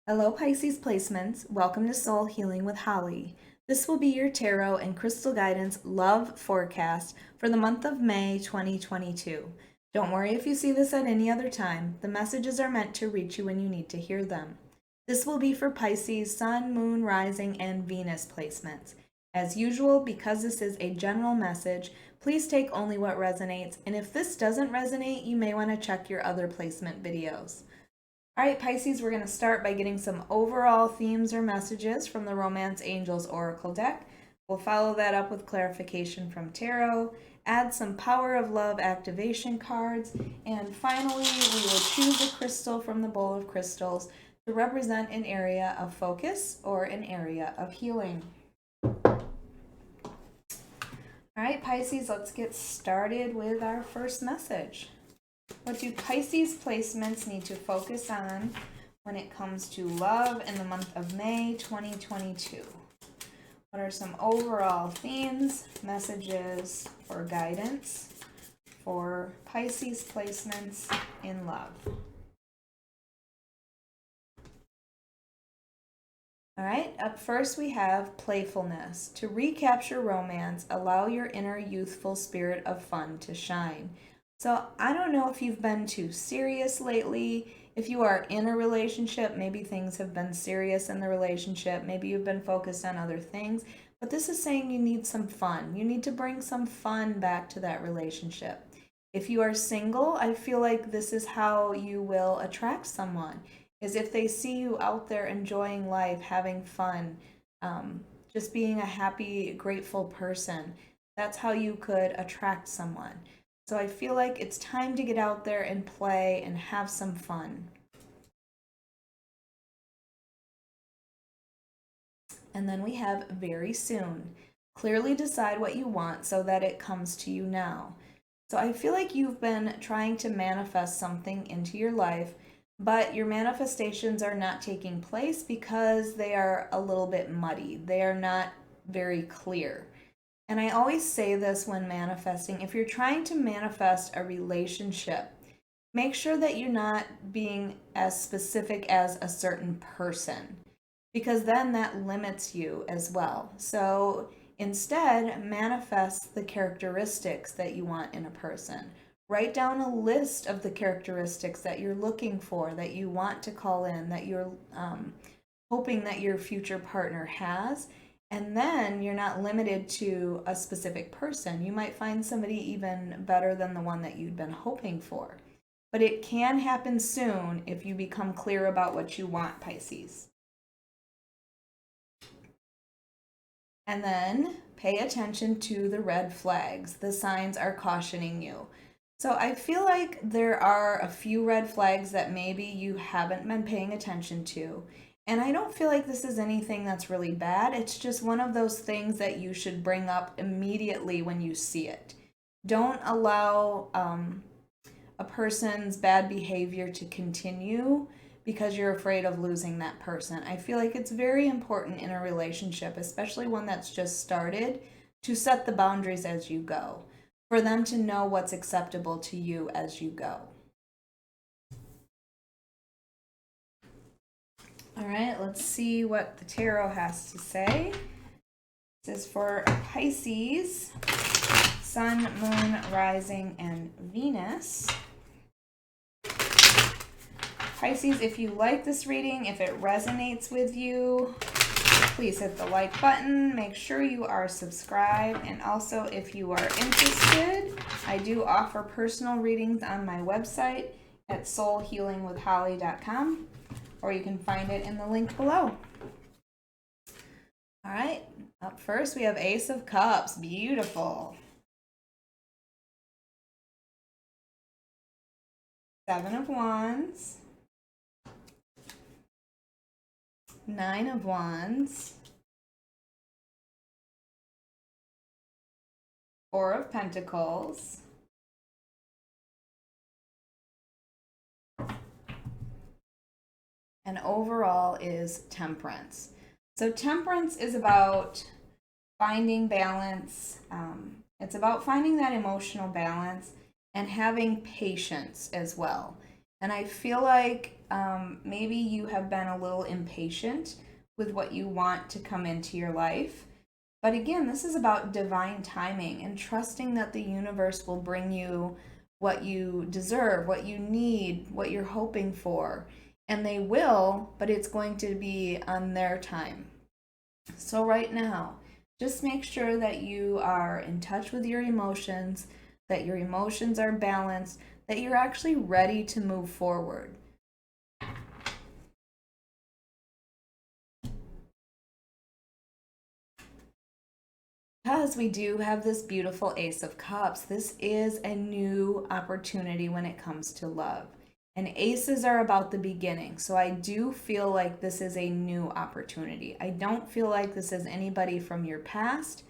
Hello Pisces placements, welcome to Soul Healing with Holly. This will be your tarot and crystal guidance love forecast for the month of May 2022. Don't worry if you see this at any other time, the messages are meant to reach you when you need to hear them. This will be for Pisces Sun, Moon, Rising, and Venus placements. As usual, because this is a general message, please take only what resonates, and if this doesn't resonate, you may want to check your other placement videos. All right, Pisces, we're going to start by getting some overall themes or messages from the Romance Angels Oracle deck. We'll follow that up with clarification from tarot, add some Power of Love activation cards, and finally, we will choose a crystal from the bowl of crystals to represent an area of focus or an area of healing. All right, Pisces, let's get started with our first message. What do Pisces placements need to focus on when it comes to love in the month of May 2022? What are some overall themes, messages, or guidance for Pisces placements in love? All right, up first we have playfulness. To recapture romance, allow your inner youthful spirit of fun to shine. So I don't know if you've been too serious lately. If you are in a relationship, maybe things have been serious in the relationship. Maybe you've been focused on other things. But this is saying you need some fun. You need to bring some fun back to that relationship. If you are single, I feel like this is how you will attract someone, is if they see you out there enjoying life, having fun, just being a happy, grateful person. That's how you could attract someone. So I feel like it's time to get out there and play and have some fun. And then we have very soon. Clearly decide what you want so that it comes to you now. So I feel like you've been trying to manifest something into your life, but your manifestations are not taking place because they are a little bit muddy. They are not very clear. And I always say this when manifesting, if you're trying to manifest a relationship, make sure that you're not being as specific as a certain person, because then that limits you as well. So instead, manifest the characteristics that you want in a person. Write down a list of the characteristics that you're looking for, that you want to call in, that you're hoping that your future partner has. And then you're not limited to a specific person. You might find somebody even better than the one that you'd been hoping for. But it can happen soon if you become clear about what you want, Pisces. And then pay attention to the red flags. The signs are cautioning you. So I feel like there are a few red flags that maybe you haven't been paying attention to. And I don't feel like this is anything that's really bad. It's just one of those things that you should bring up immediately when you see it. Don't allow a person's bad behavior to continue because you're afraid of losing that person. I feel like it's very important in a relationship, especially one that's just started, to set the boundaries as you go, for them to know what's acceptable to you as you go. All right, let's see what the tarot has to say. This is for Pisces, Sun, Moon, Rising, and Venus. Pisces, if you like this reading, if it resonates with you, please hit the like button. Make sure you are subscribed. And also, if you are interested, I do offer personal readings on my website at soulhealingwithholly.com. Or you can find it in the link below. All right, up first we have Ace of Cups. Beautiful. Seven of Wands. Nine of Wands. Four of Pentacles. And overall is Temperance. So Temperance is about finding balance. It's about finding that emotional balance and having patience as well. And I feel like maybe you have been a little impatient with what you want to come into your life. But again, this is about divine timing and trusting that the universe will bring you what you deserve, what you need, what you're hoping for. And they will, but it's going to be on their time. So, right now, just make sure that you are in touch with your emotions, that your emotions are balanced, that you're actually ready to move forward. Because we do have this beautiful Ace of Cups, this is a new opportunity when it comes to love. And aces are about the beginning. So I do feel like this is a new opportunity. I don't feel like this is anybody from your past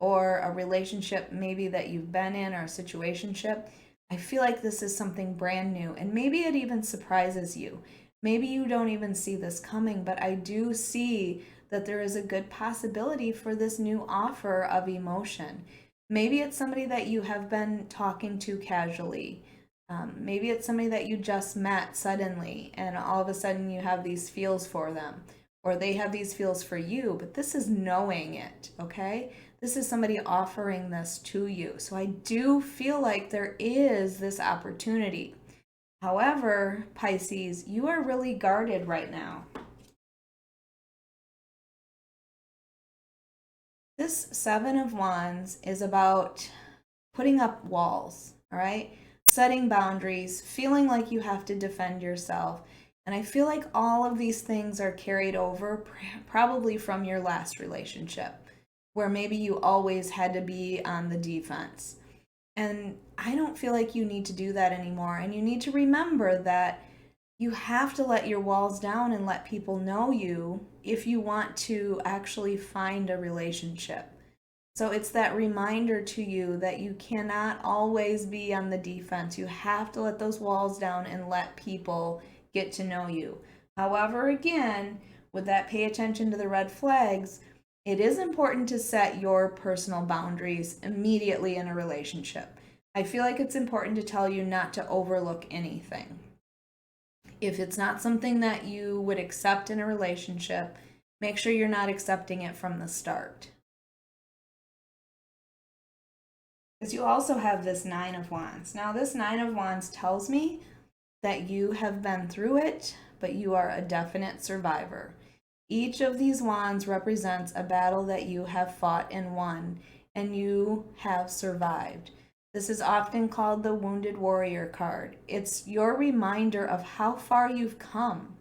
or a relationship maybe that you've been in or a situationship. I feel like this is something brand new. And maybe it even surprises you. Maybe you don't even see this coming, but I do see that there is a good possibility for this new offer of emotion. Maybe it's somebody that you have been talking to casually. Maybe it's somebody that you just met suddenly, and all of a sudden you have these feels for them, or they have these feels for you, but this is knowing it, okay? This is somebody offering this to you. So I do feel like there is this opportunity. However, Pisces, you are really guarded right now. This Seven of Wands is about putting up walls, all right? Setting boundaries, feeling like you have to defend yourself. And I feel like all of these things are carried over probably from your last relationship, where maybe you always had to be on the defense. And I don't feel like you need to do that anymore. And you need to remember that you have to let your walls down and let people know you if you want to actually find a relationship. So it's that reminder to you that you cannot always be on the defense. You have to let those walls down and let people get to know you. However, again, with that, pay attention to the red flags. It is important to set your personal boundaries immediately in a relationship. I feel like it's important to tell you not to overlook anything. If it's not something that you would accept in a relationship, make sure you're not accepting it from the start. Because you also have this Nine of Wands. Now, this Nine of Wands tells me that you have been through it, but you are a definite survivor. Each of these wands represents a battle that you have fought and won, and you have survived. This is often called the Wounded Warrior card. It's your reminder of how far you've come.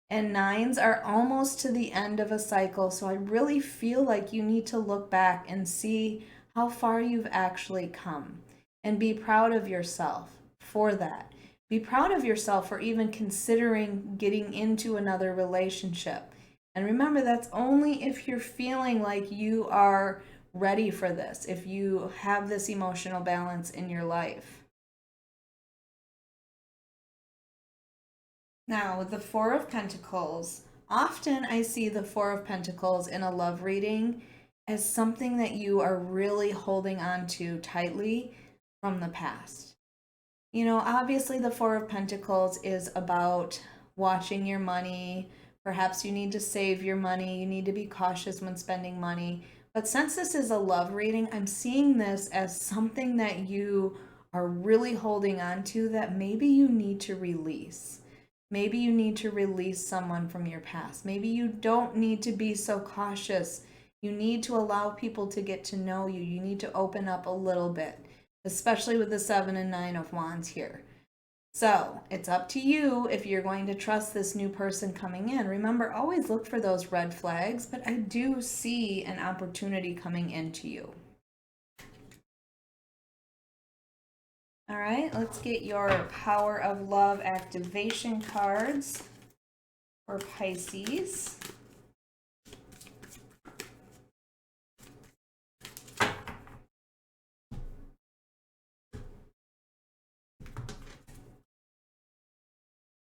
And nines are almost to the end of a cycle, so I really feel like you need to look back and see how far you've actually come and be proud of yourself for that. Be proud of yourself for even considering getting into another relationship. And remember, that's only if you're feeling like you are ready for this, if you have this emotional balance in your life. Now, with the Four of Pentacles, often I see the Four of Pentacles in a love reading as something that you are really holding on to tightly from the past. You know, obviously the Four of Pentacles is about watching your money. Perhaps you need to save your money. You need to be cautious when spending money. But since this is a love reading, I'm seeing this as something that you are really holding on to that maybe you need to release. Maybe you need to release someone from your past. Maybe you don't need to be so cautious. You need to allow people to get to know you. You need to open up a little bit, especially with the Seven and Nine of Wands here. So it's up to you if you're going to trust this new person coming in. Remember, always look for those red flags, but I do see an opportunity coming into you. All right, let's get your Power of Love activation cards for Pisces.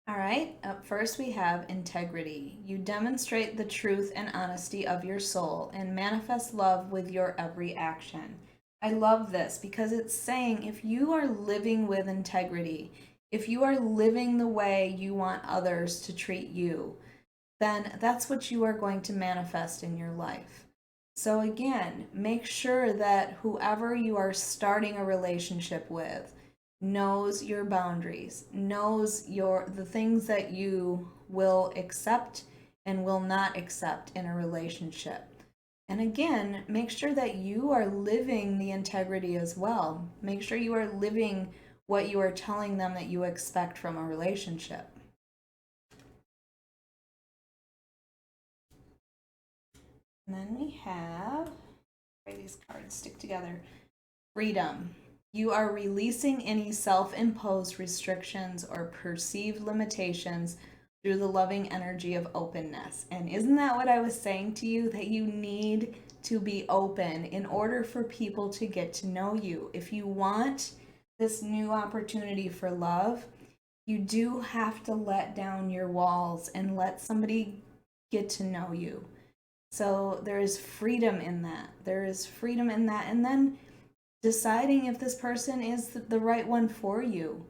All right, up first we have integrity. You demonstrate the truth and honesty of your soul and manifest love with your every action. I love this because it's saying if you are living with integrity, if you are living the way you want others to treat you, then that's what you are going to manifest in your life. So again, make sure that whoever you are starting a relationship with knows your boundaries, knows the things that you will accept and will not accept in a relationship. And again, make sure that you are living the integrity as well. Make sure you are living what you are telling them that you expect from a relationship. And then we have, these cards stick together, freedom. You are releasing any self-imposed restrictions or perceived limitations through the loving energy of openness. And isn't that what I was saying to you? That you need to be open in order for people to get to know you. If you want this new opportunity for love, you do have to let down your walls and let somebody get to know you. So there is freedom in that. There is freedom in that. And then deciding if this person is the right one for you.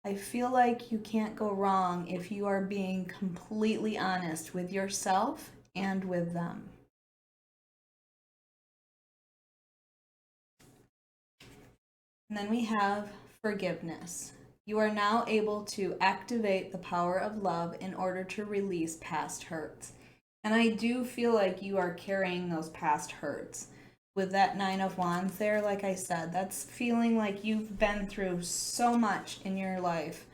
I feel like you can't go wrong if you are being completely honest with yourself and with them. And then we have forgiveness. You are now able to activate the power of love in order to release past hurts. And I do feel like you are carrying those past hurts. With that Nine of Wands there, like I said, that's feeling like you've been through so much in your life,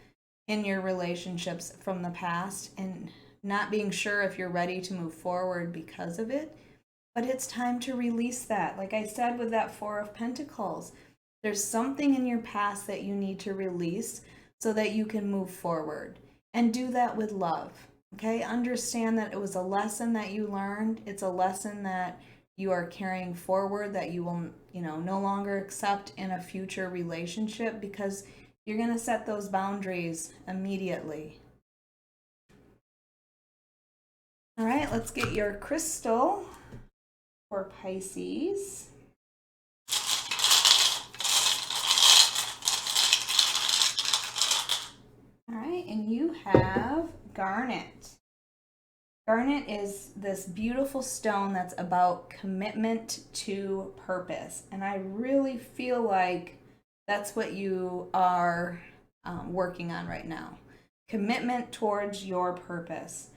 in your relationships from the past, and not being sure if you're ready to move forward because of it. But it's time to release that. Like I said with that Four of Pentacles, there's something in your past that you need to release so that you can move forward. And do that with love. Okay? Understand that it was a lesson that you learned. It's a lesson that you are carrying forward that you will, no longer accept in a future relationship, because you're going to set those boundaries immediately. All right, let's get your crystal for Pisces. All right, and you have Garnet. Garnet is this beautiful stone that's about commitment to purpose. And I really feel like that's what you are working on right now. Commitment towards your purpose.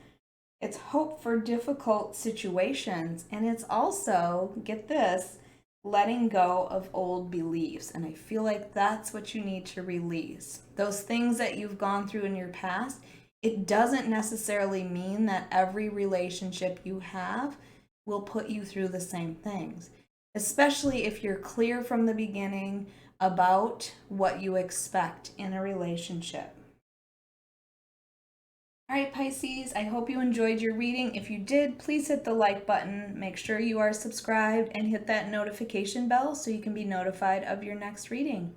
It's hope for difficult situations. And it's also, get this, letting go of old beliefs. And I feel like that's what you need to release. Those things that you've gone through in your past. It doesn't necessarily mean that every relationship you have will put you through the same things, especially if you're clear from the beginning about what you expect in a relationship. All right, Pisces, I hope you enjoyed your reading. If you did, please hit the like button. Make sure you are subscribed and hit that notification bell so you can be notified of your next reading.